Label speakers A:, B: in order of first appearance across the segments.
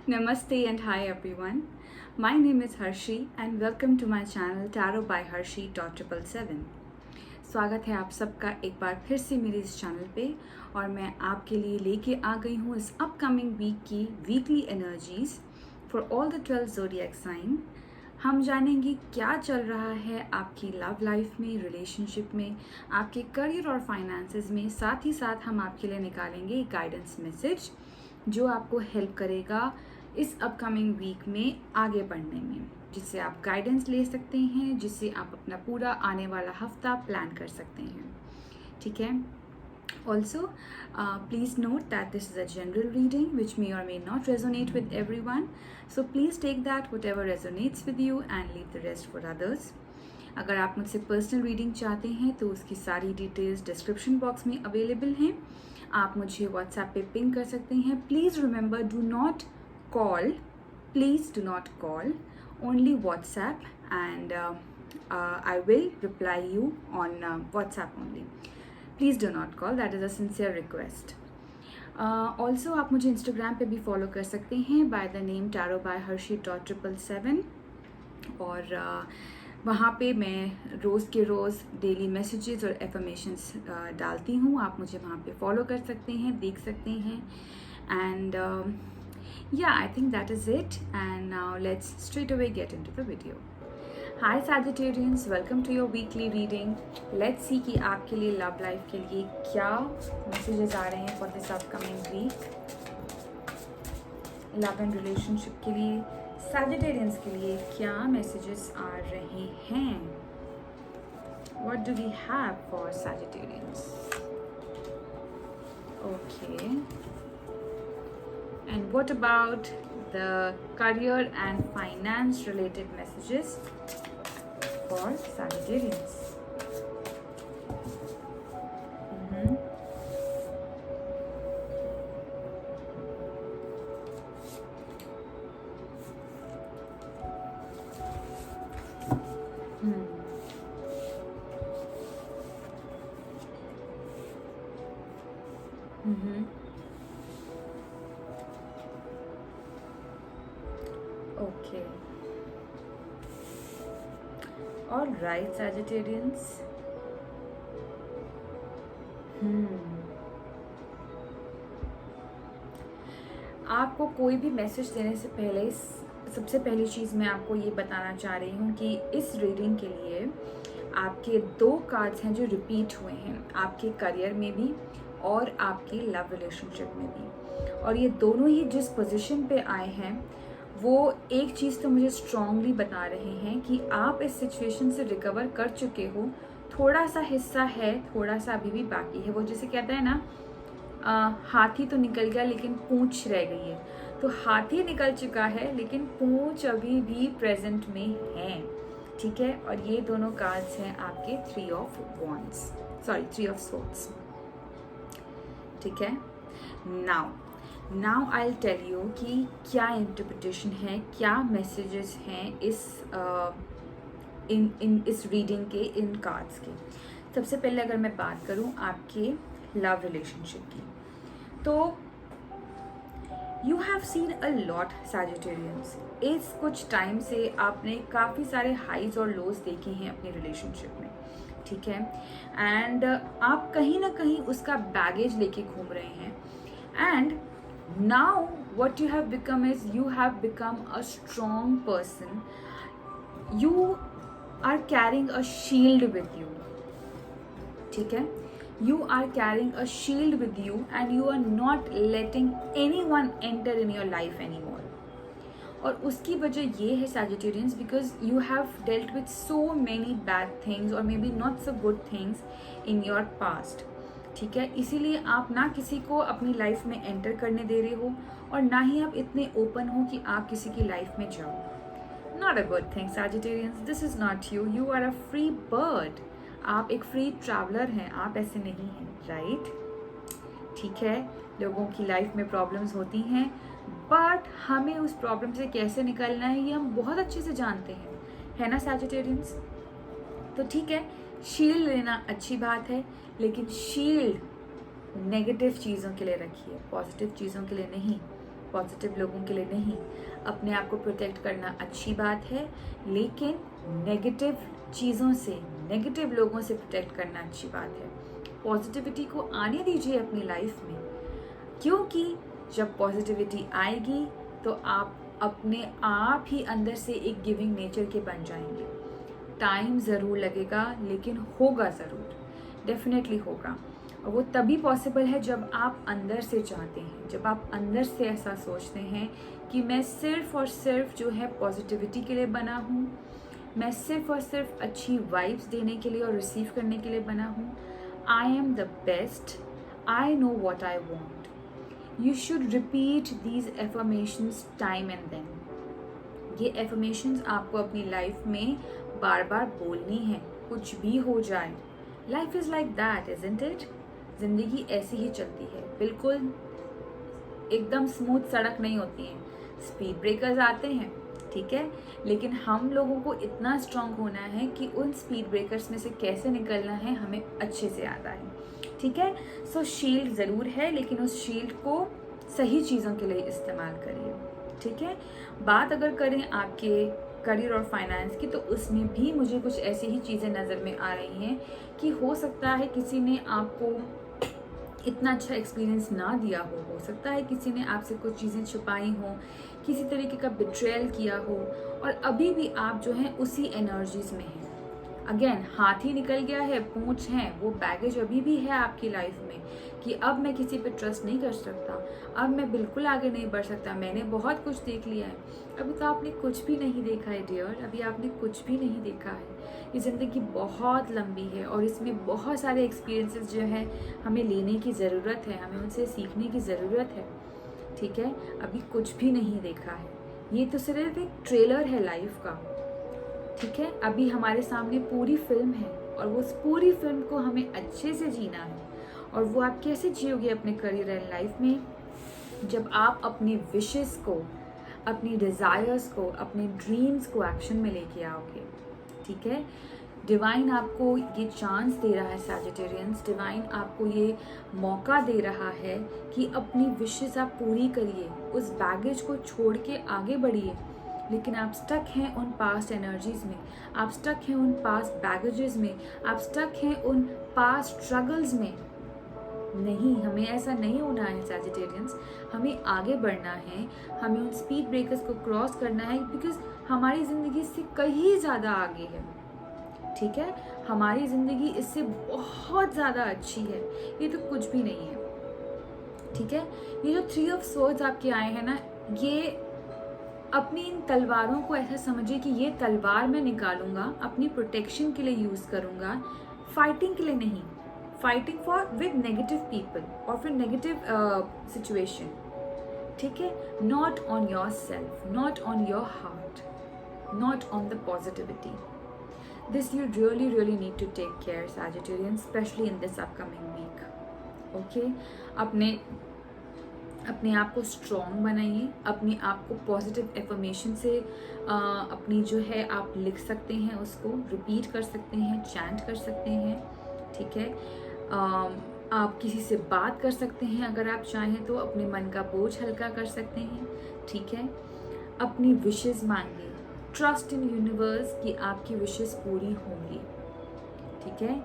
A: Namaste and hi everyone. My name is Harshi and welcome to my channel Tarot by Harshi .777. स्वागत है आप सबका एक बार फिर से मेरे इस चैनल पे और मैं आपके लिए लेके आ गई हूँ इस अपकमिंग वीक की weekly energies for all the 12 zodiac sign. हम जानेंगे क्या चल रहा है आपकी लव लाइफ में, रिलेशनशिप में, आपके करियर और फाइनेंसेस में। साथ ही साथ हम आपके लिए निकालेंगे एक गाइडेंस मैसेज जो आपको हेल्प करेगा इस अपकमिंग वीक में आगे बढ़ने में, जिससे आप गाइडेंस ले सकते हैं, जिससे आप अपना पूरा आने वाला हफ्ता प्लान कर सकते हैं। ठीक है। Also, please note that this is a general reading which may or may not resonate with everyone. So please take that whatever resonates with you and leave the rest for others. अगर आप मुझसे personal reading चाहते हैं तो उसकी सारी details description box में available हैं। आप मुझे व्हाट्सएप पे पिंग कर सकते हैं। Please remember, do not call, please do not call, only WhatsApp and I will reply you on WhatsApp only. Please do not call, that is a sincere request. Also आप मुझे Instagram पे भी follow कर सकते हैं by the name Tarot by Harshi .777 और वहाँ पे मैं रोज़ के रोज़ डेली मैसेजेस और एफर्मेशंस डालती हूँ। आप मुझे वहाँ पे फॉलो कर सकते हैं, देख सकते हैं and yeah, I think that is it, and now let's straight away get into the video. Hi Sagittarians, welcome to your weekly reading. Let's see कि आपके लिए लव लाइफ के लिए क्या मैसेजेस आ रहे हैं for this upcoming week. Love and relationship के लिए Sagittarians के लिए क्या मैसेजेस आ रहे हैं? What do we have for Sagittarians? Okay. And what about the career and finance related messages for Sagittarians? Okay. All right, Sagittarians. आपको कोई भी मैसेज देने से पहले सबसे पहली चीज़ मैं आपको ये बताना चाह रही हूँ कि इस रीडिंग के लिए आपके दो कार्ड्स हैं जो रिपीट हुए हैं, आपके करियर में भी और आपकी लव रिलेशनशिप में भी। और ये दोनों ही जिस पोजीशन पे आए हैं वो एक चीज़ तो मुझे स्ट्रांगली बता रहे हैं कि आप इस सिचुएशन से रिकवर कर चुके हो। थोड़ा सा हिस्सा है, थोड़ा सा अभी भी बाकी है। वो जैसे कहता है ना, हाथी तो निकल गया लेकिन पूंछ रह गई है। तो हाथी निकल चुका है लेकिन पूंछ अभी भी प्रेजेंट में है। ठीक है। और ये दोनों कार्ड्स हैं आपके 3 ऑफ सोर्ड्स। ठीक है। Now I will tell you कि क्या इंटरप्रिटेशन है, क्या मैसेजेस हैं इस रीडिंग के, इन कार्ड्स के। सबसे पहले अगर मैं बात करूं आपके लव रिलेशनशिप की, तो you have seen a lot Sagittarians। इस कुछ टाइम से आपने काफ़ी सारे हाइज और लोज देखे हैं अपने रिलेशनशिप में। ठीक है। एंड आप कहीं ना कहीं उसका बैगेज लेके घूम रहे हैं and now what you have become is you have become a strong person. You are carrying a shield with you. ठीक है। You are carrying a shield with you and you are not letting anyone enter in your life anymore. और उसकी वजह ये है Sagittarians because you have dealt with so many bad things or maybe not so good things in your past. ठीक है। इसीलिए आप ना किसी को अपनी लाइफ में एंटर करने दे रहे हो और ना ही आप इतने ओपन हो कि आप किसी की लाइफ में जाओ। Not a good thing Sagittarians, this is not you. You are a free bird. आप एक फ्री ट्रैवलर हैं, आप ऐसे नहीं हैं। राइट। ठीक है। लोगों की लाइफ में प्रॉब्लम्स होती हैं बट हमें उस प्रॉब्लम से कैसे निकलना है ये हम बहुत अच्छे से जानते हैं, है ना Sagittarians? तो ठीक है, शील्ड लेना अच्छी बात है लेकिन शील्ड नेगेटिव चीज़ों के लिए रखिए, पॉजिटिव चीज़ों के लिए नहीं। पॉजिटिव लोगों के लिए नहीं। अपने आप को प्रोटेक्ट करना अच्छी बात है, लेकिन नेगेटिव चीज़ों से, नेगेटिव लोगों से प्रोटेक्ट करना अच्छी बात है। पॉजिटिविटी को आने दीजिए अपनी लाइफ में, क्योंकि जब पॉजिटिविटी आएगी तो आप अपने आप ही अंदर से एक गिविंग नेचर के बन जाएंगे। टाइम ज़रूर लगेगा, लेकिन होगा ज़रूर, डेफिनेटली होगा। और वो तभी पॉसिबल है जब आप अंदर से चाहते हैं, जब आप अंदर से ऐसा सोचते हैं कि मैं सिर्फ़ और सिर्फ जो है पॉजिटिविटी के लिए बना हूँ, मैं सिर्फ़ और सिर्फ अच्छी वाइब्स देने के लिए और रिसीव करने के लिए बना हूँ। I am the best, I know what I want. You should repeat these affirmations time and then. ये एफर्मेशंस आपको अपनी लाइफ में बार बार बोलनी है, कुछ भी हो जाए। Life is like that, isn't it? ज़िंदगी ऐसी ही चलती है, बिल्कुल एकदम स्मूथ सड़क नहीं होती है। स्पीड ब्रेकर्स आते हैं, ठीक है, लेकिन हम लोगों को इतना स्ट्रांग होना है कि उन स्पीड ब्रेकर्स में से कैसे निकलना है हमें अच्छे से आता है, ठीक है। सो शील्ड ज़रूर है, लेकिन उस शील्ड को सही चीज़ों के लिए इस्तेमाल करिए, ठीक है। बात अगर करें आपके करियर और फाइनेंस की, तो उसमें भी मुझे कुछ ऐसी ही चीज़ें नज़र में आ रही हैं कि हो सकता है किसी ने आपको इतना अच्छा एक्सपीरियंस ना दिया हो सकता है किसी ने आपसे कुछ चीज़ें छुपाई हों, किसी तरीके का बिट्रेयल किया हो, और अभी भी आप जो हैं उसी एनर्जीज में हैं। अगेन, हाथी निकल गया है, पूंछ है, वो बैगेज अभी भी है आपकी लाइफ में कि अब मैं किसी पे ट्रस्ट नहीं कर सकता, अब मैं बिल्कुल आगे नहीं बढ़ सकता, मैंने बहुत कुछ देख लिया है। अभी तो आपने कुछ भी नहीं देखा है डियर, अभी आपने कुछ भी नहीं देखा है। ये ज़िंदगी बहुत लंबी है और इसमें बहुत सारे एक्सपीरियंसेस जो है हमें लेने की ज़रूरत है, हमें उनसे सीखने की ज़रूरत है, ठीक है। अभी कुछ भी नहीं देखा है, ये तो सिर्फ एक ट्रेलर है लाइफ का, ठीक है। अभी हमारे सामने पूरी फिल्म है और वो उस पूरी फिल्म को हमें अच्छे से जीना है। और वो आप कैसे जियोगे अपने करियर एंड लाइफ में? जब आप अपनी विशेस को, अपनी डिज़ायर्स को, अपने ड्रीम्स को एक्शन में लेके आओगे, ठीक है। डिवाइन आपको ये चांस दे रहा है सैजिटेरियंस, डिवाइन आपको ये मौका दे रहा है कि अपनी विशेस आप पूरी करिए, उस बैगेज को छोड़ के आगे बढ़िए। लेकिन आप स्टक हैं उन पास्ट एनर्जीज में, आप स्टक हैं उन पास्ट बैगेजेस में, आप स्टक हैं उन पास्ट स्ट्रगल्स में। नहीं, हमें ऐसा नहीं होना है सैजिटेरियंस, हमें आगे बढ़ना है, हमें उन स्पीड ब्रेकर्स को क्रॉस करना है, बिकॉज हमारी ज़िंदगी इससे कहीं ज़्यादा आगे है, ठीक है। हमारी ज़िंदगी इससे बहुत ज़्यादा अच्छी है, ये तो कुछ भी नहीं है, ठीक है। ये जो 3 ऑफ स्वॉर्ड्स आपके आए हैं ना, ये अपनी इन तलवारों को ऐसा समझिए कि ये तलवार मैं निकालूंगा, अपनी प्रोटेक्शन के लिए यूज़ करूंगा, फाइटिंग के लिए नहीं, fighting for with negative people और फिर नेगेटिव सिचुएशन, ठीक है। Not on your self, not on your heart, not on the positivity. This you really need to take care Sagittarian, specially in this upcoming week, okay. अपने आप को strong बनाइए, अपने आप को पॉजिटिव एफर्मेशन से अपनी जो है आप लिख सकते हैं, उसको रिपीट कर सकते हैं, चैंट कर सकते हैं, ठीक है। आप किसी से बात कर सकते हैं, अगर आप चाहें तो अपने मन का बोझ हल्का कर सकते हैं, ठीक है। अपनी विशेस मांगिए, ट्रस्ट इन यूनिवर्स कि आपकी विशेस पूरी होंगी, ठीक है।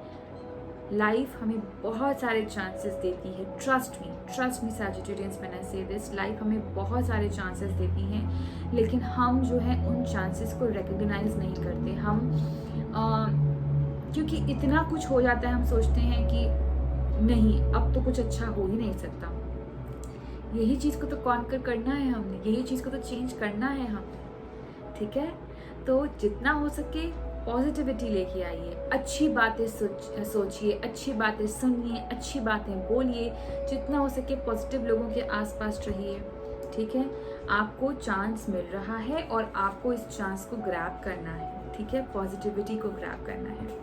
A: लाइफ हमें बहुत सारे चांसेस देती है, trust me Sagittarians when I से दिस, लाइफ हमें बहुत सारे चांसेस देती हैं, लेकिन हम जो है उन चांसेस को रिकॉग्नाइज नहीं करते। हम क्योंकि इतना कुछ हो जाता है, हम सोचते हैं कि नहीं, अब तो कुछ अच्छा हो ही नहीं सकता। यही चीज़ को तो कॉन्कर करना है हमने, यही चीज़ को तो चेंज करना है हमने, ठीक है। तो जितना हो सके पॉजिटिविटी लेके आइए, अच्छी बातें सोचिए, अच्छी बातें सुनिए, अच्छी बातें बोलिए, जितना हो सके पॉजिटिव लोगों के आसपास रहिए, ठीक है। आपको चांस मिल रहा है और आपको इस चांस को ग्रैब करना है, ठीक है, पॉजिटिविटी को ग्रैब करना है।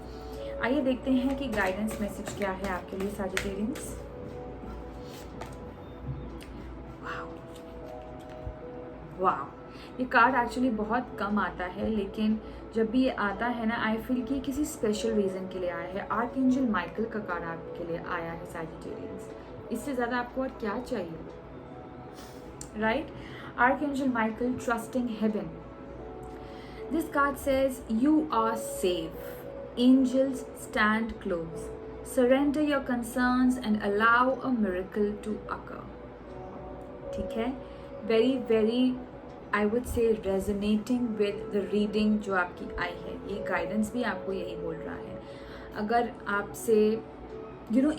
A: आइए देखते हैं कि गाइडेंस मैसेज क्या है आपके लिए सैजिटेरियंस। वाह, ये कार्ड एक्चुअली बहुत कम आता है, लेकिन जब भी ये आता है ना, आई फील कि किसी स्पेशल रीज़न के लिए आया है। आर्कएंजल माइकल का कार्ड आपके लिए आया है सैजिटेरियंस, इससे ज़्यादा आपको और क्या चाहिए। right? Archangel Michael, trusting heaven. This card says, you are safe. Angels stand close. Surrender your concerns and allow a miracle to occur. ठीक है, very very I would say resonating with the reading जो आपकी आई है. ये guidance भी आपको यही बोल रहा है. अगर आपसे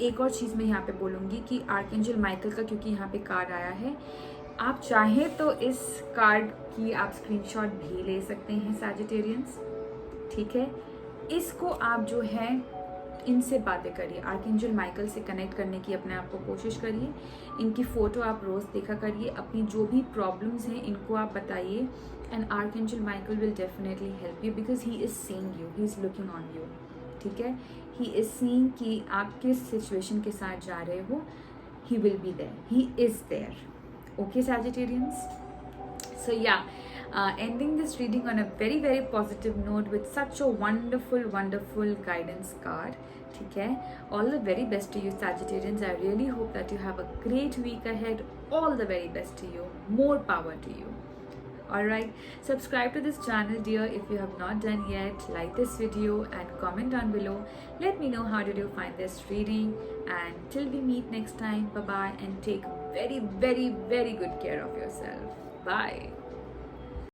A: एक और चीज़ मैं यहाँ पे बोलूँगी कि आर्कएंजल माइकल का क्योंकि यहाँ पे कार्ड आया है, आप चाहें तो इस कार्ड की आप स्क्रीनशॉट भी ले सकते हैं सैजिटेरियंस. ठीक है, इसको आप जो है इनसे बातें करिए, आर्कएंजल माइकल से कनेक्ट करने की अपने आप को कोशिश करिए. इनकी फ़ोटो आप रोज़ देखा करिए. अपनी जो भी प्रॉब्लम्स हैं इनको आप बताइए and archangel Michael will definitely help you because he is seeing you, he is looking on you. ठीक है, ही इज़ सीइंग कि आप किस सिचुएशन के साथ जा रहे हो. He will be there, he is there. Okay Sagittarians? So yeah, ending this reading on a very very positive note with such a wonderful guidance card. ठीक है, all the very best to you Sagittarians. I really hope that you have a great week ahead. All the very best to you. More power to you. Alright, subscribe to this channel dear if you have not done yet. Like this video and comment down below. Let me know how did you find this reading, and till we meet next time, bye bye, and take very very very good care of yourself. Bye.